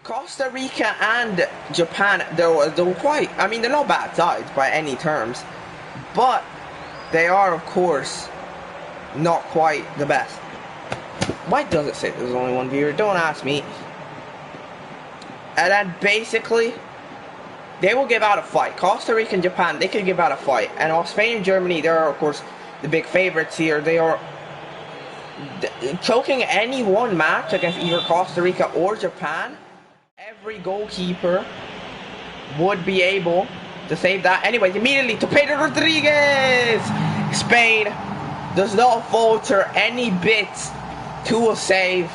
Costa Rica and Japan, they're quite, I mean, they're not bad sides by any terms, but they are, of course, not quite the best. Why does it say there's only one viewer? Don't ask me. And then basically, they will give out a fight. Costa Rica and Japan, they could give out a fight. And while Spain and Germany, they're, of course, the big favorites here. They are choking any one match against either Costa Rica or Japan. Every goalkeeper would be able to save that. Anyways, immediately to Pedro Rodriguez! Spain does not falter any bit to a save.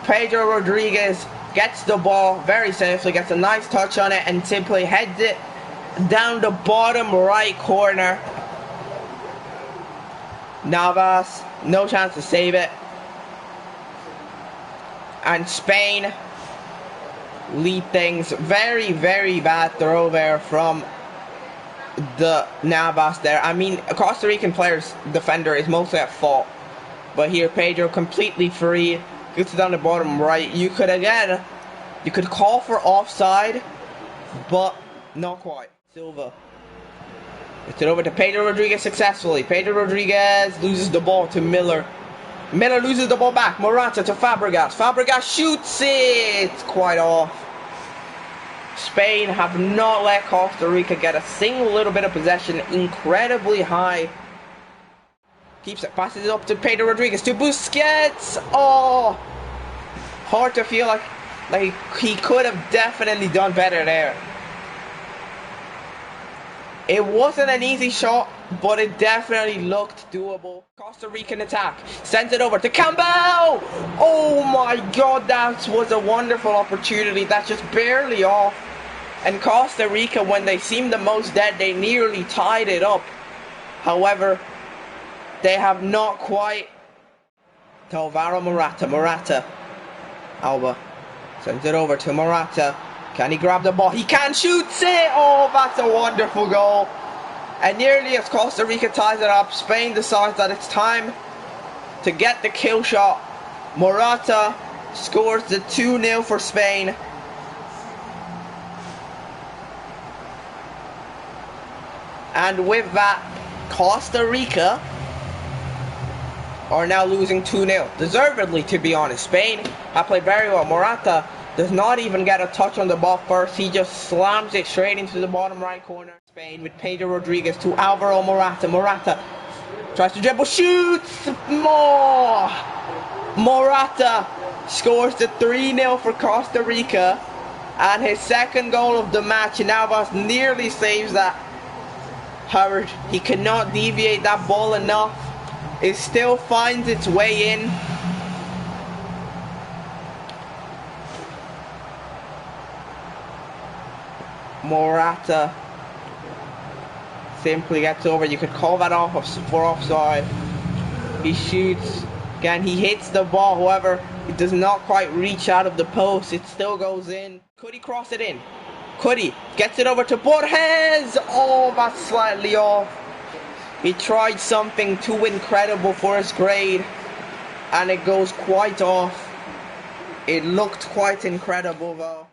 Pedro Rodriguez gets the ball very safely, gets a nice touch on it, and simply heads it down the bottom right corner. Navas, no chance to save it. And Spain lead things. Very, very bad throw there from the Navas there. I mean, a Costa Rican player's defender is mostly at fault. But here, Pedro completely free. Gets it down the bottom right. You could, again, you could call for offside, but not quite. Silva gets it over to Pedro Rodriguez successfully. Pedro Rodriguez loses the ball to Miller. Miller loses the ball back. Morata to Fabregas. Fabregas shoots it quite off. Spain have not let Costa Rica get a single little bit of possession. Incredibly high. Keeps it. Passes it up to Pedro Rodriguez. To Busquets. Oh. Hard to feel like he could have definitely done better there. It wasn't an easy shot, but it definitely looked doable. Costa Rican attack. Sends it over to Campbell! Oh my god, that was a wonderful opportunity. That's just barely off. And Costa Rica, when they seemed the most dead, they nearly tied it up. However, they have not quite. To Alvaro Morata. Morata. Alba. Sends it over to Morata. Can he grab the ball? He can, shoots it! Oh, that's a wonderful goal. And nearly as Costa Rica ties it up, Spain decides that it's time to get the kill shot. Morata scores the 2-0 for Spain. And with that, Costa Rica are now losing 2-0. Deservedly, to be honest. Spain have played very well. Morata does not even get a touch on the ball first. He just slams it straight into the bottom right corner. Spain with Pedro Rodriguez to Alvaro Morata. Morata tries to dribble, shoots more. Morata scores the 3-0 for Costa Rica. And his second goal of the match. Navas nearly saves that. Howard, he cannot deviate that ball enough. It still finds its way in. Morata simply gets over. You could call that off for offside. He shoots. Again, he hits the ball. However, it does not quite reach out of the post. It still goes in. Could he cross it in? Could he? Gets it over to Borges. Oh, that's slightly off. He tried something too incredible for his grade, and it goes quite off. It looked quite incredible though.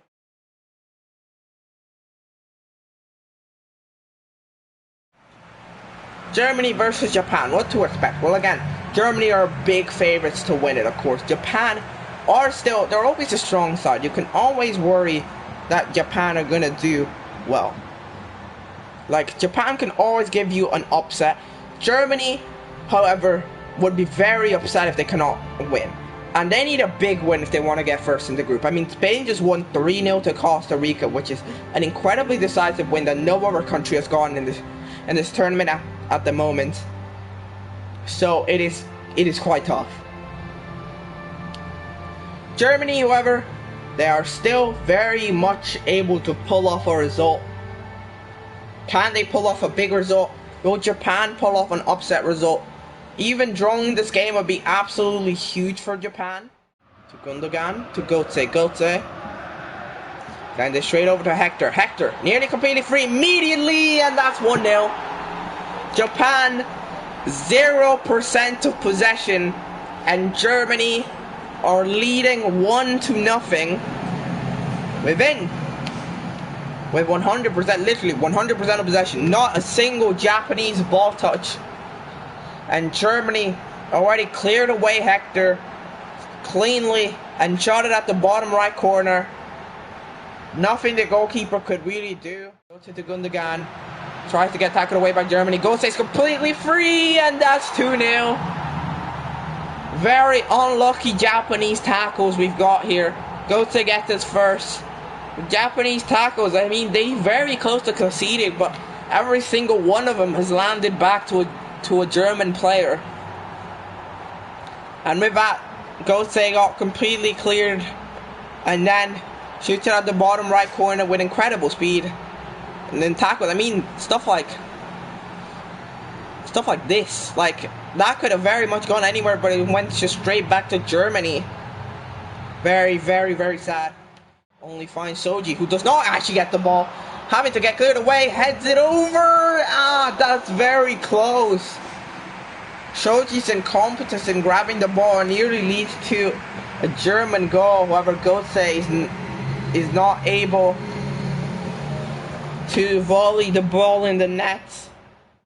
Germany versus Japan. What to expect? Well, again, Germany are big favorites to win it, of course. Japan are still, they're always a strong side. You can always worry that Japan are going to do well. Like, Japan can always give you an upset. Germany, however, would be very upset if they cannot win. And they need a big win if they want to get first in the group. I mean, Spain just won 3-0 to Costa Rica, which is an incredibly decisive win that no other country has gotten in this tournament at the moment. So it is quite tough. Germany, however, they are still very much able to pull off a result. Can they pull off a big result? Will Japan pull off an upset result? Even drawing this game would be absolutely huge for Japan. To Gundogan, to Götze. Then they straight over to Hector. Hector nearly completely free immediately, and that's 1-0. Japan 0% of possession, and Germany are leading 1-0. within with 100%, literally 100% of possession. Not a single Japanese ball touch. And Germany already cleared away Hector cleanly and shot it at the bottom right corner. Nothing the goalkeeper could really do. Goes to Gundogan. Tries to get tackled away by Germany. Goal stays completely free, and that's 2-0. Very unlucky Japanese tackles we've got here. Goetze gets his first. Japanese tackles, I mean, they very close to conceding, but every single one of them has landed back to a German player. And with that, Goetze got completely cleared and then shoots it at the bottom right corner with incredible speed. And then tackles, I mean, stuff like this. Like, that could have very much gone anywhere, but it went just straight back to Germany. Very, very, very sad. Only finds Soji, who does not actually get the ball. Having to get cleared away, heads it over. That's very close. Shoji's incompetence in grabbing the ball nearly leads to a German goal. However, Goetze is not able to volley the ball in the nets.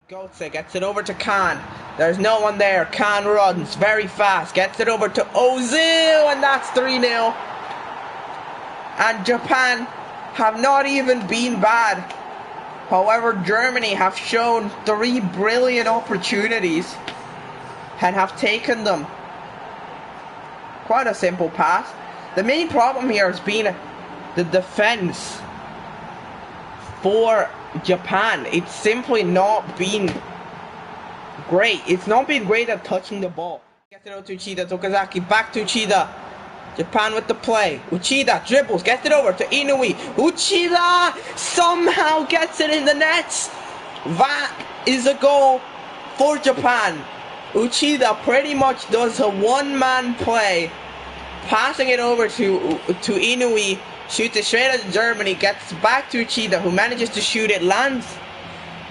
Goetze gets it over to Kahn. There's no one there. Kahn runs very fast. Gets it over to Ozil, and that's 3-0. And Japan have not even been bad. However, Germany have shown 3 brilliant opportunities and have taken them. Quite a simple pass. The main problem here has been the defense for Japan. It's simply not been great. It's not been great at touching the ball. Gets it out to Uchida. Tokazaki back to Uchida. Japan with the play. Uchida dribbles, gets it over to Inui. Uchida somehow gets it in the nets. That is a goal for Japan. Uchida pretty much does a one-man play, passing it over to Inui. Shoots it straight at Germany. Gets back to Uchida, who manages to shoot it, lands,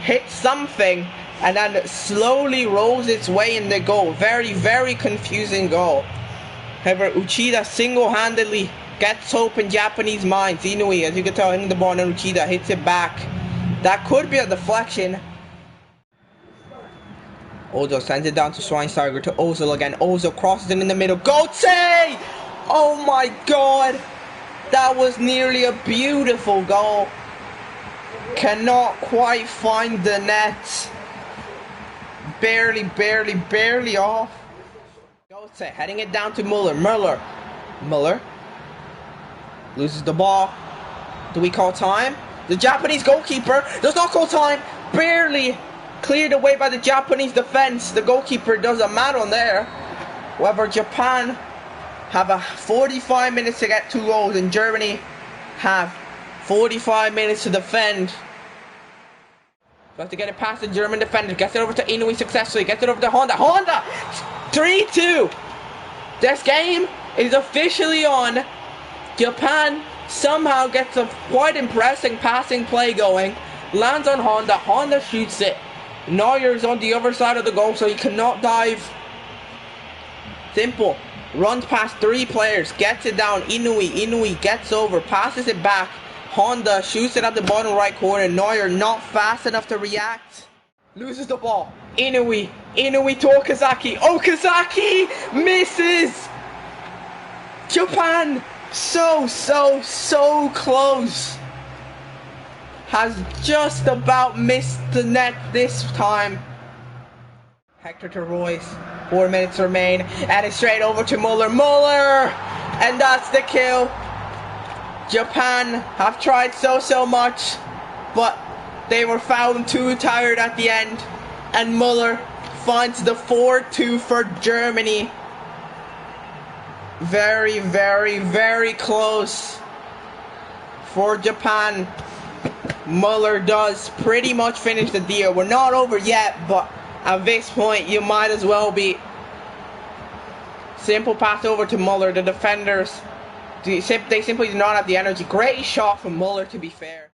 hits something, and then slowly rolls its way in the goal. Very, very confusing goal. However, Uchida single-handedly gets hope in Japanese minds. Inui, as you can tell, hitting the ball, and Uchida hits it back. That could be a deflection. Ozil sends it down to Schweinsteiger, to Ozil again. Ozil crosses it in the middle. Goetze! Oh my god! That was nearly a beautiful goal. Cannot quite find the net. Barely off. Goetze heading it down to Muller. Muller loses the ball. Do we call time? The Japanese goalkeeper does not call time. Barely cleared away by the Japanese defense. The goalkeeper does a mad one there. However, Japan have 45 minutes to get 2 goals, and Germany have 45 minutes to defend. Tries to get it past the German defender. Gets it over to Inui successfully. Gets it over to Honda. 3-2. This game is officially on. Japan somehow gets a quite impressive passing play going. Lands on Honda. Honda shoots it. Neuer's on the other side of the goal, so he cannot dive. Simple. Runs past 3 players. Gets it down. Inui gets over. Passes it back. Honda shoots it at the bottom right corner. Neuer not fast enough to react. Loses the ball. Inui to Okazaki. Okazaki misses. Japan so close. Has just about missed the net this time. Hector to Royce. 4 minutes remain, and it's straight over to Muller, and that's the kill. Japan have tried so much, but they were found too tired at the end, and Muller finds the 4-2 for Germany. Very close for Japan. Muller does pretty much finish the deal. We're not over yet, but at this point, you might as well be. Simple pass over to Muller. The defenders, they simply do not have the energy. Great shot from Muller, to be fair.